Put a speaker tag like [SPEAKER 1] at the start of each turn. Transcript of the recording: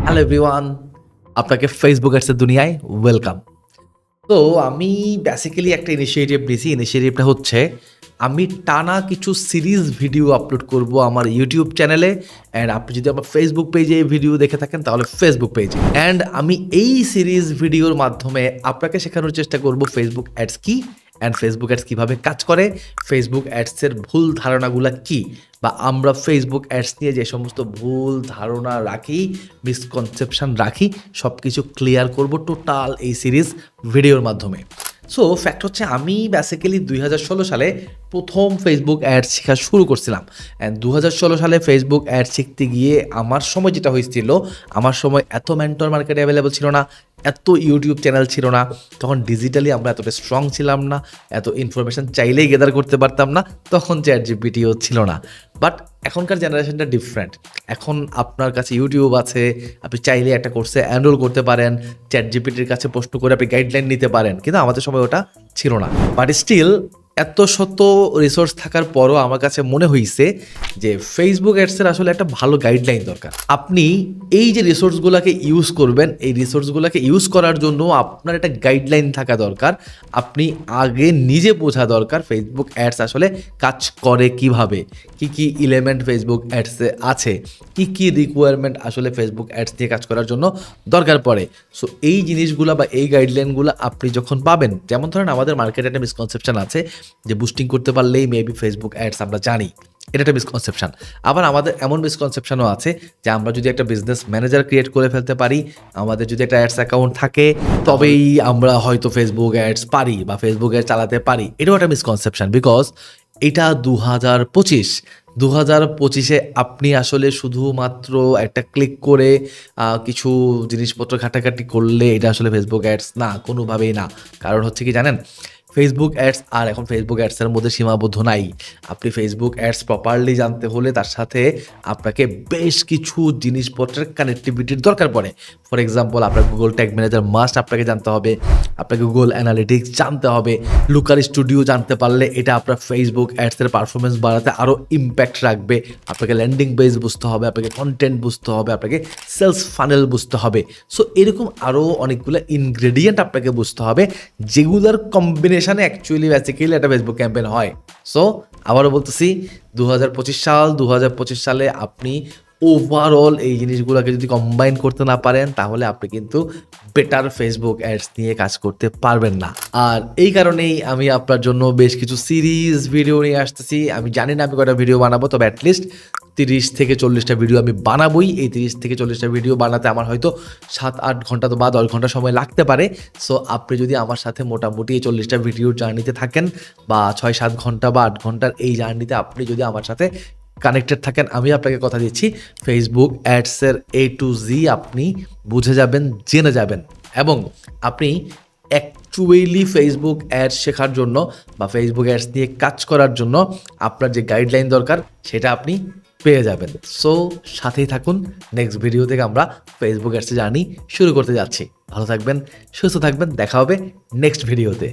[SPEAKER 1] Hello everyone, আপনাকে Facebook অ্যাডসের দুনিয়ায় welcome. তো আমি বেসিক্যালি একটা ইনিশিয়েটিভ নিয়েছি। ইনিশিয়েটিভটা হচ্ছে আমি টানা কিছু সিরিজ ভিডিও আপলোড করব আমার ইউটিউব চ্যানেলে। অ্যান্ড আপনি যদি আমার ফেসবুক পেজে এই ভিডিও দেখে থাকেন তাহলে ফেসবুক পেজে। অ্যান্ড আমি এই সিরিজ ভিডিওর মাধ্যমে আপনাকে শেখানোর চেষ্টা করব ফেসবুক অ্যাডস কী অ্যান্ড ফেসবুক অ্যাডস কীভাবে কাজ করে, ফেসবুক অ্যাডসের ভুল ধারণাগুলো কী, বা আমরা ফেসবুক অ্যাডস নিয়ে যে সমস্ত ভুল ধারণা রাখি, মিসকনসেপশন রাখি, সব কিছু ক্লিয়ার করব টোটাল এই সিরিজ ভিডিওর মাধ্যমে। সো ফ্যাক্ট হচ্ছে আমি বেসিক্যালি 2016 সালে প্রথম ফেসবুক অ্যাডস শেখা শুরু করছিলাম। অ্যান্ড 2016 সালে ফেসবুক অ্যাড শিখতে গিয়ে আমার সময় যেটা হয়েছিল, আমার সময় এত মেন্টর মার্কেটে অ্যাভেলেবল ছিল না, এত ইউটিউব চ্যানেল ছিল না, তখন ডিজিটালি আমরা এতটা স্ট্রং ছিলাম না, এত ইনফরমেশান চাইলেই গেদার করতে পারতাম না, তখন চ্যাটজিপিটিও ছিল না। বাট এখনকার জেনারেশনটা ডিফারেন্ট। এখন আপনার কাছে ইউটিউব আছে, আপনি চাইলে একটা কোর্সে এনরোল করতে পারেন, চ্যাটজিপিটির কাছে প্রশ্ন করে আপনি গাইডলাইন নিতে পারেন, কিন্তু আমাদের সময় ওটা ছিল না। বাট স্টিল এত শত রিসোর্স থাকার পরও আমার কাছে মনে হয়েছে যে ফেসবুক অ্যাডসের আসলে একটা ভালো গাইডলাইন দরকার। আপনি এই যে রিসোর্সগুলোকে ইউজ করবেন, এই রিসোর্সগুলোকে ইউজ করার জন্য আপনার একটা গাইডলাইন থাকা দরকার। আপনি আগে নিজে বোঝা দরকার ফেসবুক অ্যাডস আসলে কাজ করে কিভাবে, কি কি এলিমেন্ট ফেসবুক অ্যাডসে আছে, কি কি রিকোয়ারমেন্ট আসলে ফেসবুক অ্যাডস দিয়ে কাজ করার জন্য দরকার পড়ে। সো এই জিনিসগুলো বা এই গাইডলাইনগুলো আপনি যখন পাবেন, যেমন ধরেন আমাদের মার্কেটে একটা মিসকনসেপশন আছে যে বুস্টিং করতে পারলেই মেবি ফেসবুক অ্যাডস আমরা জানি, এটা একটা মিসকনসেপশন। আবার আমাদের এমন মিসকনসেপশনও আছে যে আমরা যদি একটা বিজনেস ম্যানেজার ক্রিয়েট করে ফেলতে পারি, আমাদের যদি একটা অ্যাডস অ্যাকাউন্ট থাকে, তবেই আমরা হয়তো ফেসবুক অ্যাডস পারি বা ফেসবুক অ্যাড চালাতে পারি। এটাও একটা মিসকনসেপশন, বিকজ এটা 2025 আপনি আসলে শুধুমাত্র একটা ক্লিক করে কিছু জিনিসপত্র ঘাটাঘাটি করলে এটা আসলে ফেসবুক অ্যাডস না, কোনোভাবেই না। কারণ হচ্ছে কি জানেন, ফেসবুক অ্যাডস আর এখন ফেসবুক অ্যাডসের মধ্যে সীমাবদ্ধ নাই। আপনি ফেসবুক অ্যাডস প্রপারলি জানতে হলে তার সাথে আপনাকে বেশ কিছু জিনিসপত্রের কানেক্টিভিটির দরকার পড়ে। ফর এক্সাম্পল, আপনার গুগল ট্যাগ ম্যানেজার মাস্ট আপনাকে জানতে হবে, আপনাকে গুগল অ্যানালিটিক্স জানতে হবে, লুকার স্টুডিও জানতে পারলে এটা আপনার ফেসবুক অ্যাডসের পারফরমেন্স বাড়াতে আরও ইম্প্যাক্ট রাখবে। আপনাকে ল্যান্ডিং পেজ বুঝতে হবে, আপনাকে কন্টেন্ট বুঝতে হবে, আপনাকে সেলস ফানেল বুঝতে হবে। সো এরকম আরও অনেকগুলো ইনগ্রেডিয়েন্ট আপনাকে বুঝতে হবে, যেগুলোর কম্বিনেশনে অ্যাকচুয়ালি বেসিক্যালি একটা ফেসবুক ক্যাম্পেইন হয়। সো আবারও বলতেছি, 2025 সালে আপনি ওভারঅল এই জিনিসগুলোকে যদি কম্বাইন করতে না পারেন, তাহলে আপনি কিন্তু বেটার ফেসবুক অ্যাডস নিয়ে কাজ করতে পারবেন না। আর এই কারণেই আমি আপনার জন্য বেশ কিছু সিরিজ ভিডিও নিয়ে আসতেছি। আমি জানি না আমি কয়টা ভিডিও বানাবো, তবে অ্যাটলিস্ট 30 থেকে 40টা ভিডিও আমি বানাবোই। এই 30 থেকে 40টা ভিডিও বানাতে আমার হয়তো 7-8 ঘন্টা বা 10 ঘন্টা সময় লাগতে পারে। সো আপনি যদি আমার সাথে মোটামুটি এই 40টা ভিডিওর জার্নিতে থাকেন, বা 6-7 ঘন্টা বা 8 ঘন্টার এই জার্নিতে আপনি যদি আমার সাথে কানেক্টেড থাকেন, আমি আপনাকে কথা দিচ্ছি ফেসবুক অ্যাডসের A to Z আপনি বুঝে যাবেন, জেনে যাবেন, এবং আপনি অ্যাকচুয়ালি ফেসবুক অ্যাডস শেখার জন্য বা ফেসবুক অ্যাডস নিয়ে কাজ করার জন্য আপনার যে গাইডলাইন দরকার সেটা আপনি পেয়ে যাবেন। সো সাথেই থাকুন, নেক্সট ভিডিও থেকে আমরা ফেসবুক অ্যাডসে জার্নি শুরু করতে যাচ্ছি। ভালো থাকবেন, সুস্থ থাকবেন, দেখা হবে নেক্সট ভিডিওতে।